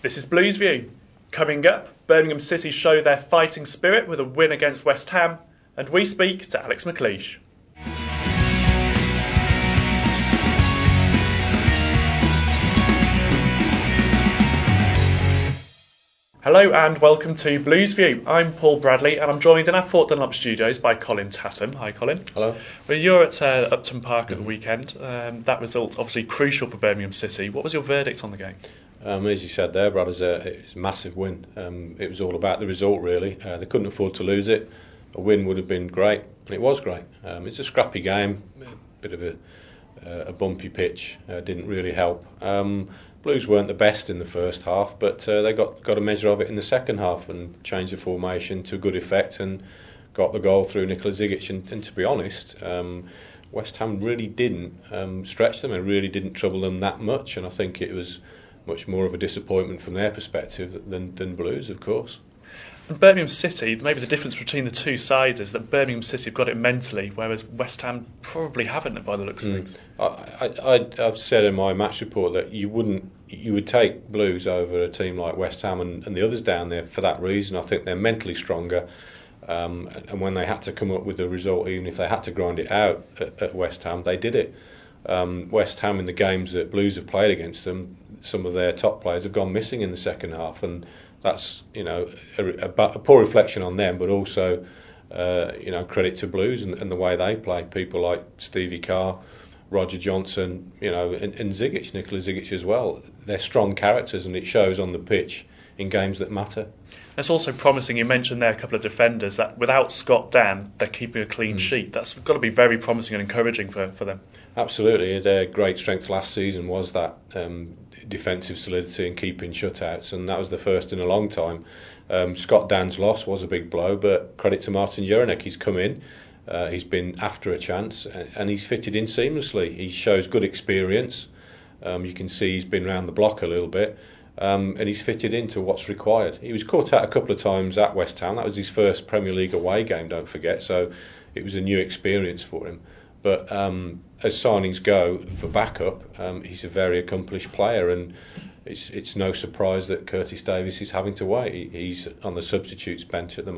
This is Blues View. Coming up, Birmingham City show their fighting spirit with a win against West Ham, and we speak to Alex McLeish. Hello and welcome to Blues View. I'm Paul Bradley and I'm joined in our Fort Dunlop studios by Colin Tatham. Hi Colin. Hello. Well, you're at Upton Park at the weekend. That result obviously crucial for Birmingham City. What was your verdict on the game? As you said there, Brad, it was a massive win. It was all about the result really. They couldn't afford to lose it. A win would have been great, and it was great. It's a scrappy game, a bit of a bumpy pitch, didn't really help. Blues weren't the best in the first half, but they got a measure of it in the second half and changed the formation to good effect and got the goal through Nikola Zigic. And to be honest, West Ham really didn't stretch them and really didn't trouble them that much. And I think it was much more of a disappointment from their perspective than Blues, of course. And Birmingham City, maybe the difference between the two sides is that Birmingham City have got it mentally, whereas West Ham probably haven't by the looks of things. I've said in my match report that you would take Blues over a team like West Ham and the others down there for that reason. I think they're mentally stronger, and when they had to come up with a result, even if they had to grind it out at West Ham, they did it. West Ham, in the games that Blues have played against them, some of their top players have gone missing in the second half, and that's a poor reflection on them, but also credit to Blues and the way they play. People like Stevie Carr, Roger Johnson, and Zigic, Nikola Zigic as well. They're strong characters, and it shows on the pitch in games that matter. It's also promising. You mentioned there a couple of defenders that without Scott Dan, they're keeping a clean sheet. That's got to be very promising and encouraging for them. Absolutely. Their great strength last season was that defensive solidity and keeping shutouts, and that was the first in a long time. Scott Dan's loss was a big blow, but credit to Martin Juranic. He's come in, he's been after a chance, and he's fitted in seamlessly. He shows good experience. You can see he's been around the block a little bit, and he's fitted into what's required. He was caught out a couple of times at West Ham. That was his first Premier League away game, don't forget, so it was a new experience for him. But as signings go for backup, he's a very accomplished player, and it's no surprise that Curtis Davies is having to wait. He's on the substitutes bench at the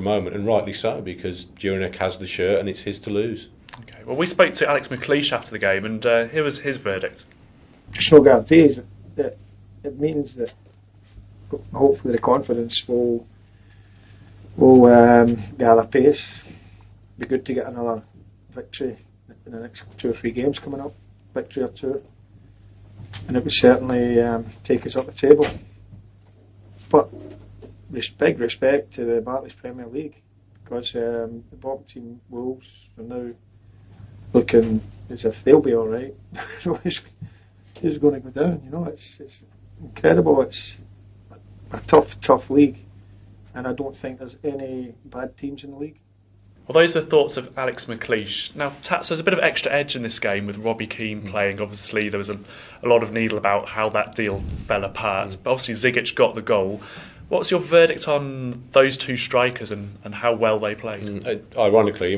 moment, and rightly so, because Juranic has the shirt and it's his to lose. Okay. Well, we spoke to Alex McLeish after the game, and here was his verdict. There's no guarantees. That it means that hopefully the confidence will gather pace. Be good to get another victory in the next 2 or 3 games coming up, victory or two, and it would certainly take us up the table. But big respect to the Barclays Premier League, because the bottom team Wolves are now looking as if they'll be all right. Who's going to go down? It's incredible. It's a tough league, and I don't think there's any bad teams in the league. Well, those are the thoughts of Alex McLeish. Now, Tats, there's a bit of extra edge in this game with Robbie Keane playing. Obviously, there was a lot of needle about how that deal fell apart. But obviously, Zigic got the goal. What's your verdict on those two strikers and how well they played? Ironically,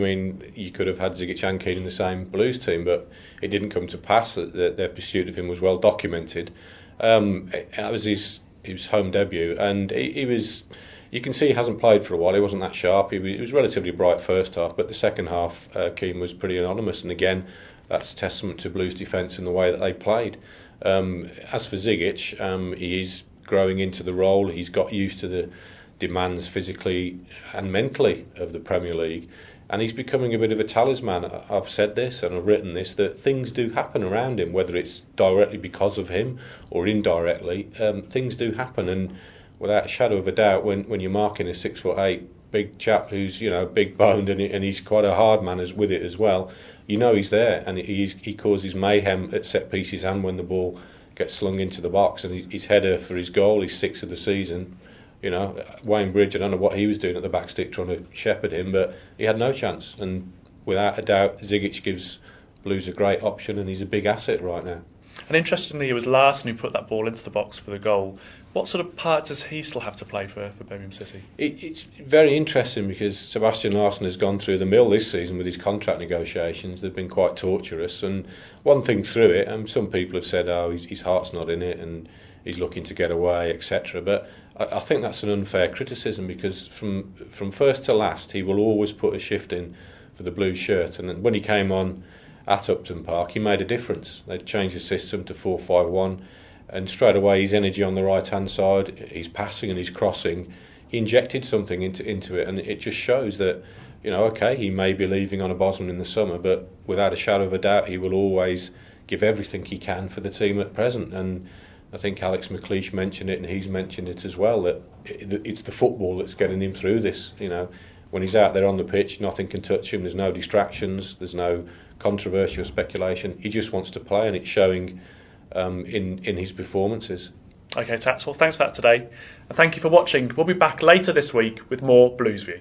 you could have had Zigic and Keane in the same Blues team, but it didn't come to pass. Their pursuit of him was well documented. It was his home debut, and he was... You can see he hasn't played for a while. He wasn't that sharp. He was relatively bright first half, but the second half, Keane was pretty anonymous. And again, that's testament to Blues' defence and the way that they played. As for Zigic, he is growing into the role. He's got used to the demands physically and mentally of the Premier League, and he's becoming a bit of a talisman. I've said this and I've written this, that things do happen around him, whether it's directly because of him or indirectly. Things do happen, and without a shadow of a doubt, when you're marking a 6'8" big chap who's big boned and he's quite a hard man with it as well, he's there, and he causes mayhem at set pieces and when the ball gets slung into the box. And his header for his goal, his 6th of the season. Wayne Bridge, I don't know what he was doing at the back stick trying to shepherd him, but he had no chance. And without a doubt, Zigic gives Blues a great option, and he's a big asset right now. And interestingly, it was Larson who put that ball into the box for the goal. What sort of part does he still have to play for Birmingham City? It's very interesting because Sebastian Larson has gone through the mill this season with his contract negotiations. They've been quite torturous, and one thing through it, some people have said, his heart's not in it and he's looking to get away, etc. But I think that's an unfair criticism, because from first to last he will always put a shift in for the blue shirt, and when he came on at Upton Park, he made a difference. They'd changed the system to 4-5-1, and straight away his energy on the right hand side, his passing and his crossing, he injected something into it, and it just shows that, okay, he may be leaving on a Bosman in the summer, but without a shadow of a doubt he will always give everything he can for the team at present. And I think Alex McLeish mentioned it, and he's mentioned it as well, that it's the football that's getting him through this. When he's out there on the pitch, nothing can touch him. There's no distractions. There's no controversial speculation. He just wants to play, and it's showing in his performances. Okay, Tats, well, thanks for that today, and thank you for watching. We'll be back later this week with more Blues View.